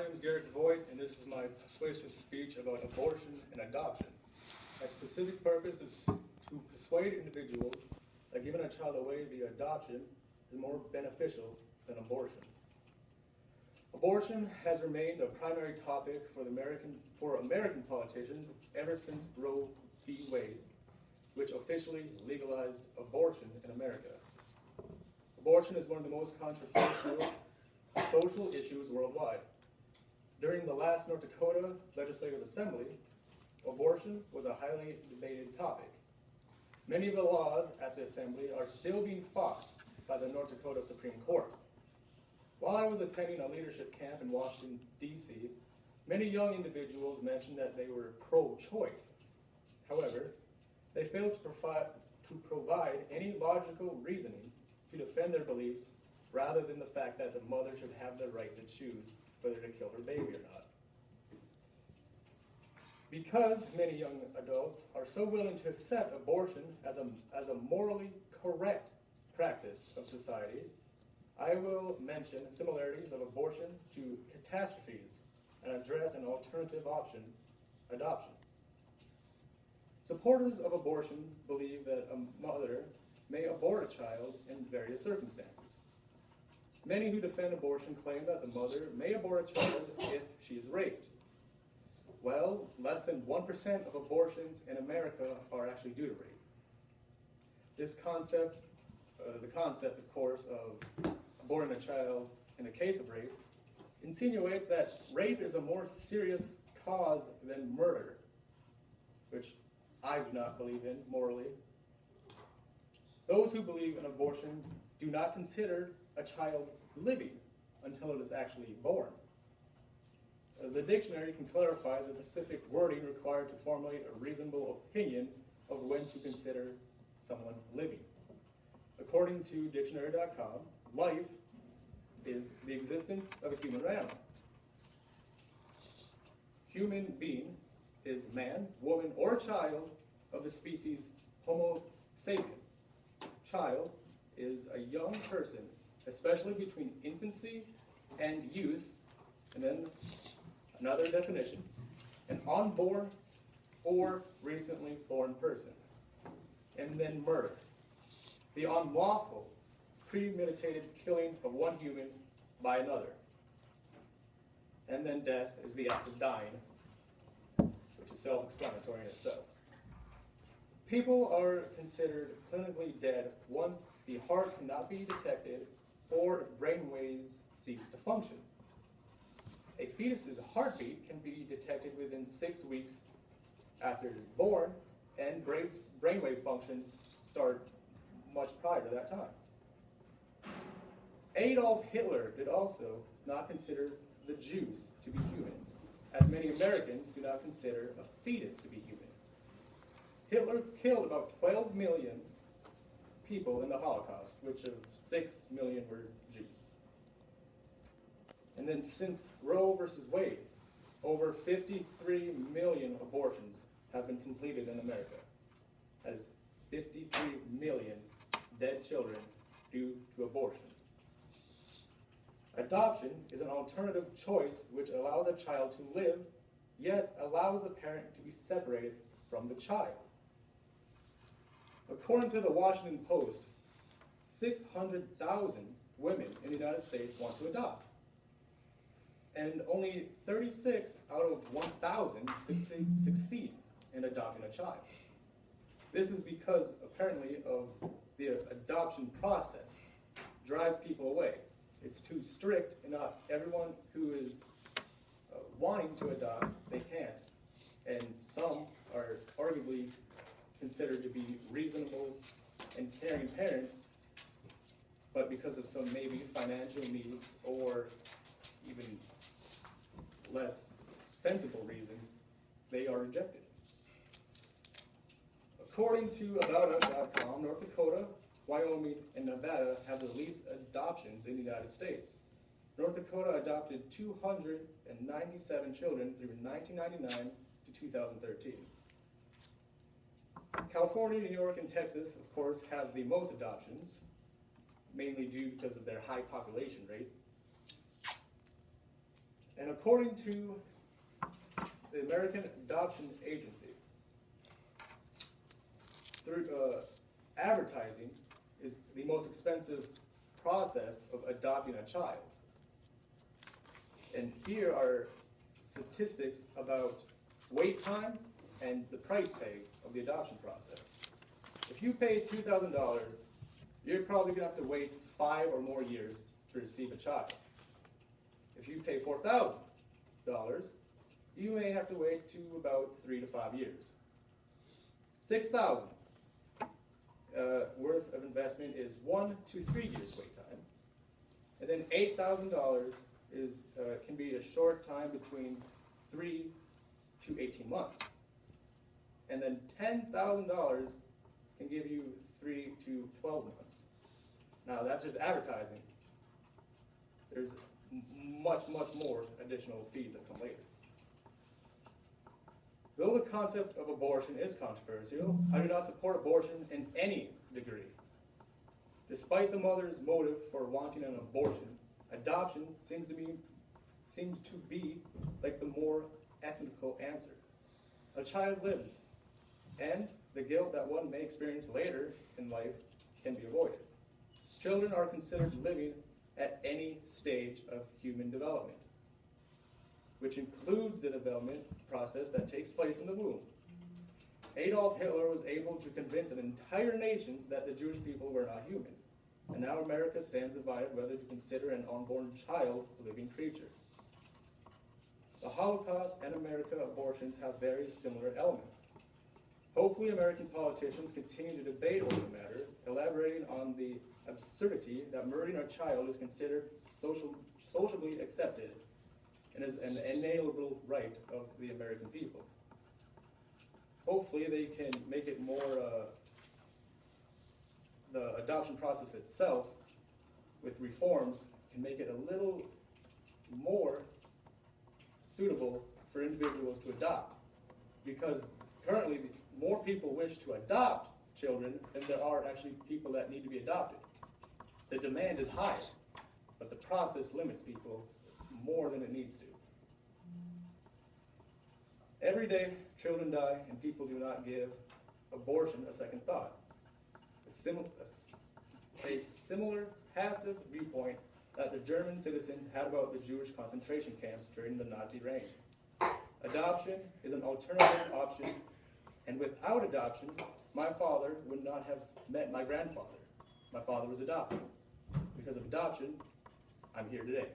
name is Garrick Voigt, and this is my persuasive speech about abortion and adoption. My specific purpose is to persuade individuals that giving a child away via adoption is more beneficial than abortion. Abortion has remained a primary topic for American politicians ever since Roe v. Wade, which officially legalized abortion in America. Abortion is one of the most controversial social issues worldwide. During the last North Dakota Legislative Assembly, abortion was a highly debated topic. Many of the laws at the Assembly are still being fought by the North Dakota Supreme Court. While I was attending a leadership camp in Washington, D.C., many young individuals mentioned that they were pro-choice. However, they failed to provide any logical reasoning to defend their beliefs rather than the fact that the mother should have the right to choose whether to kill her baby or not. Because many young adults are so willing to accept abortion as a morally correct practice of society, I will mention similarities of abortion to catastrophes and address an alternative option, adoption. Supporters of abortion believe that a mother may abort a child in various circumstances. Many who defend abortion claim that the mother may abort a child if she is raped. Well, less than 1% of abortions in America are actually due to rape. This concept, the concept, of course, of aborting a child in the case of rape, insinuates that rape is a more serious cause than murder, which I do not believe in morally. Those who believe in abortion do not consider a child living until it is actually born. The dictionary can clarify the specific wording required to formulate a reasonable opinion of when to consider someone living. According to dictionary.com, life is the existence of a human or animal. Human being is man, woman, or child of the species Homo sapien. Child is a young person, especially between infancy and youth, and then another definition, an unborn or recently born person, and then murder, the unlawful, premeditated killing of one human by another, and then death is the act of dying, which is self-explanatory in itself. People are considered clinically dead once the heart cannot be detected or brain waves cease to function. A fetus's heartbeat can be detected within 6 weeks after it is born, and brainwave functions start much prior to that time. Adolf Hitler did also not consider the Jews to be humans, as many Americans do not consider a fetus to be human. Hitler killed about 12 million people in the Holocaust, which of 6 million were Jews. And then since Roe versus Wade, over 53 million abortions have been completed in America. That is 53 million dead children due to abortion. Adoption is an alternative choice which allows a child to live, yet allows the parent to be separated from the child. According to the Washington Post, 600,000 women in the United States want to adopt. And only 36 out of 1,000 succeed in adopting a child. This is because, apparently, of the adoption process drives people away. It's too strict, and not everyone who is wanting to adopt, they can't. And some are arguably considered to be reasonable and caring parents, but because of some maybe financial needs or even less sensible reasons, they are rejected. According to AboutUs.com, North Dakota, Wyoming, and Nevada have the least adoptions in the United States. North Dakota adopted 297 children through 1999 to 2013. California, New York, and Texas, of course, have the most adoptions, mainly due because of their high population rate. And according to the American Adoption Agency, through advertising is the most expensive process of adopting a child. And here are statistics about wait time and the price tag of the adoption process. If you pay $2,000, you're probably going to have to wait 5 or more years to receive a child. If you pay $4,000, you may have to wait to about 3 to 5 years. $6,000 worth of investment is 1 to 3 years wait time. And then $8,000 is can be a short time between 3 to 18 months. And then $10,000 can give you 3 to 12 months. Now that's just advertising. There's much more additional fees that come later. Though the concept of abortion is controversial, I do not support abortion in any degree. Despite the mother's motive for wanting an abortion, adoption seems to be like the more ethical answer. A child lives, and the guilt that one may experience later in life can be avoided. Children are considered living at any stage of human development, which includes the development process that takes place in the womb. Adolf Hitler was able to convince an entire nation that the Jewish people were not human. And now America stands divided whether to consider an unborn child a living creature. The Holocaust and American abortions have very similar elements. Hopefully American politicians continue to debate over the matter, elaborating on the absurdity that murdering a child is considered socially accepted and is an inalienable right of the American people. Hopefully they can make it more, the adoption process itself with reforms can make it a little more suitable for individuals to adopt. Because currently more people wish to adopt children than there are actually people that need to be adopted. The demand is high, but the process limits people more than it needs to. Every day, children die, and people do not give abortion a second thought. A similar passive viewpoint that the German citizens had about the Jewish concentration camps during the Nazi reign. Adoption is an alternative option, and without adoption, my father would not have met my grandfather. My father was adopted. Because of adoption, I'm here today.